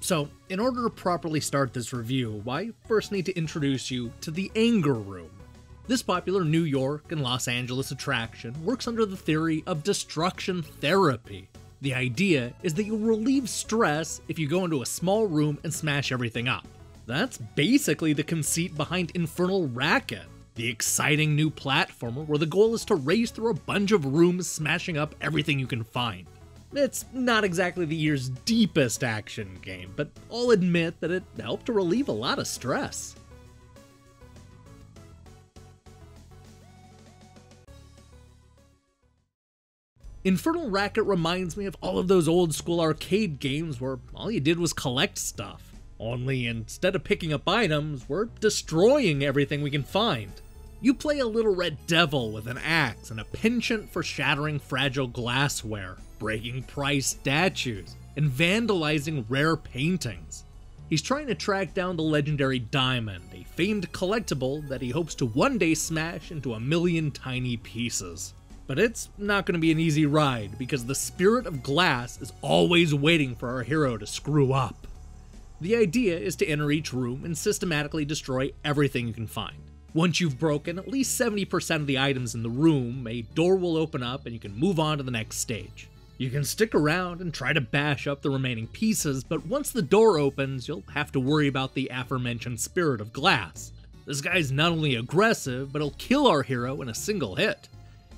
So, in order to properly start this review, I first need to introduce you to the Anger Room. This popular New York and Los Angeles attraction works under the theory of destruction therapy. The idea is that you'll relieve stress if you go into a small room and smash everything up. That's basically the conceit behind Infernal Racket, the exciting new platformer where the goal is to race through a bunch of rooms smashing up everything you can find. It's not exactly the year's deepest action game, but I'll admit that it helped to relieve a lot of stress. Infernal Racket reminds me of all of those old school arcade games where all you did was collect stuff. Only instead of picking up items, we're destroying everything we can find. You play a little red devil with an axe and a penchant for shattering fragile glassware, breaking prized statues, and vandalizing rare paintings. He's trying to track down the legendary diamond, a famed collectible that he hopes to one day smash into a million tiny pieces. But it's not going to be an easy ride, because the spirit of glass is always waiting for our hero to screw up. The idea is to enter each room and systematically destroy everything you can find. Once you've broken at least 70% of the items in the room, a door will open up and you can move on to the next stage. You can stick around and try to bash up the remaining pieces, but once the door opens, you'll have to worry about the aforementioned spirit of glass. This guy's not only aggressive, but he'll kill our hero in a single hit.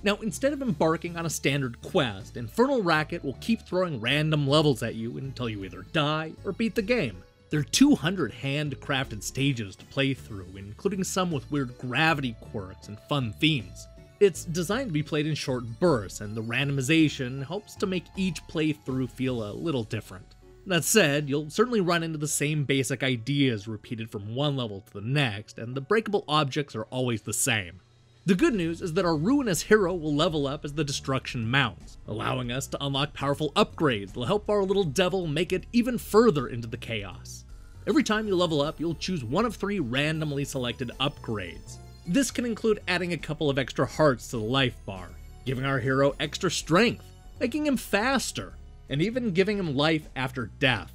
Now, instead of embarking on a standard quest, Infernal Racket will keep throwing random levels at you until you either die or beat the game. There are 200 handcrafted stages to play through, including some with weird gravity quirks and fun themes. It's designed to be played in short bursts, and the randomization helps to make each playthrough feel a little different. That said, you'll certainly run into the same basic ideas repeated from one level to the next, and the breakable objects are always the same. The good news is that our ruinous hero will level up as the destruction mounts, allowing us to unlock powerful upgrades that will help our little devil make it even further into the chaos. Every time you level up, you'll choose one of 3 randomly selected upgrades. This can include adding a couple of extra hearts to the life bar, giving our hero extra strength, making him faster, and even giving him life after death.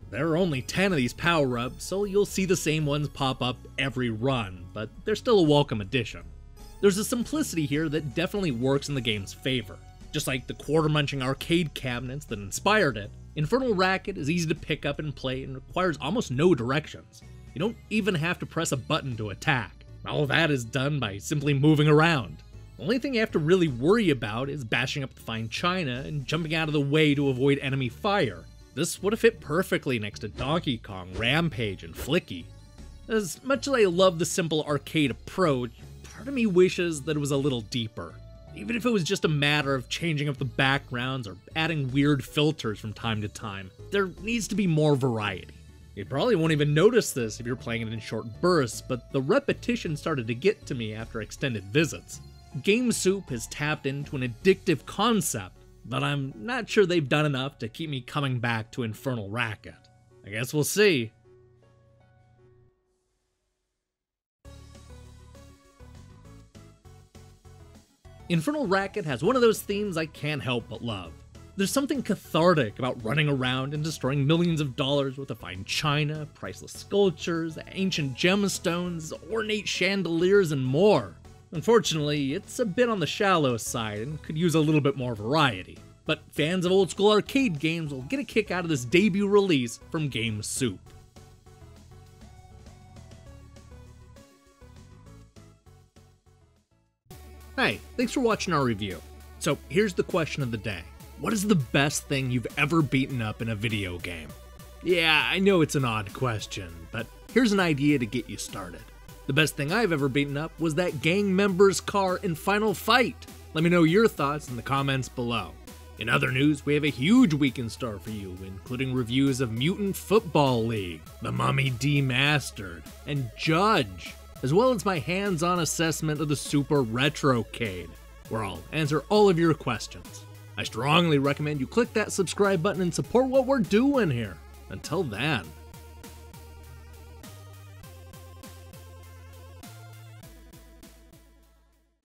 There are only 10 of these power-ups, so you'll see the same ones pop up every run, but they're still a welcome addition. There's a simplicity here that definitely works in the game's favor. Just like the quarter-munching arcade cabinets that inspired it, Infernal Racket is easy to pick up and play and requires almost no directions. You don't even have to press a button to attack. All of that is done by simply moving around. The only thing you have to really worry about is bashing up the fine china and jumping out of the way to avoid enemy fire. This would have fit perfectly next to Donkey Kong, Rampage, and Flicky. As much as I love the simple arcade approach, part of me wishes that it was a little deeper. Even if it was just a matter of changing up the backgrounds or adding weird filters from time to time, there needs to be more variety. You probably won't even notice this if you're playing it in short bursts, but the repetition started to get to me after extended visits. Game Soup has tapped into an addictive concept, but I'm not sure they've done enough to keep me coming back to Infernal Racket. I guess we'll see. Infernal Racket has one of those themes I can't help but love. There's something cathartic about running around and destroying millions of dollars worth of fine china, priceless sculptures, ancient gemstones, ornate chandeliers, and more. Unfortunately, it's a bit on the shallow side and could use a little bit more variety. But fans of old school arcade games will get a kick out of this debut release from Game Soup. Hey, thanks for watching our review. So here's the question of the day. What is the best thing you've ever beaten up in a video game? Yeah, I know it's an odd question, but here's an idea to get you started. The best thing I've ever beaten up was that gang member's car in Final Fight. Let me know your thoughts in the comments below. In other news, we have a huge week in store for you, including reviews of Mutant Football League, The Mummy Demastered, and Judge, as well as my hands-on assessment of the Super Retrocade, where I'll answer all of your questions. I strongly recommend you click that subscribe button and support what we're doing here. Until then.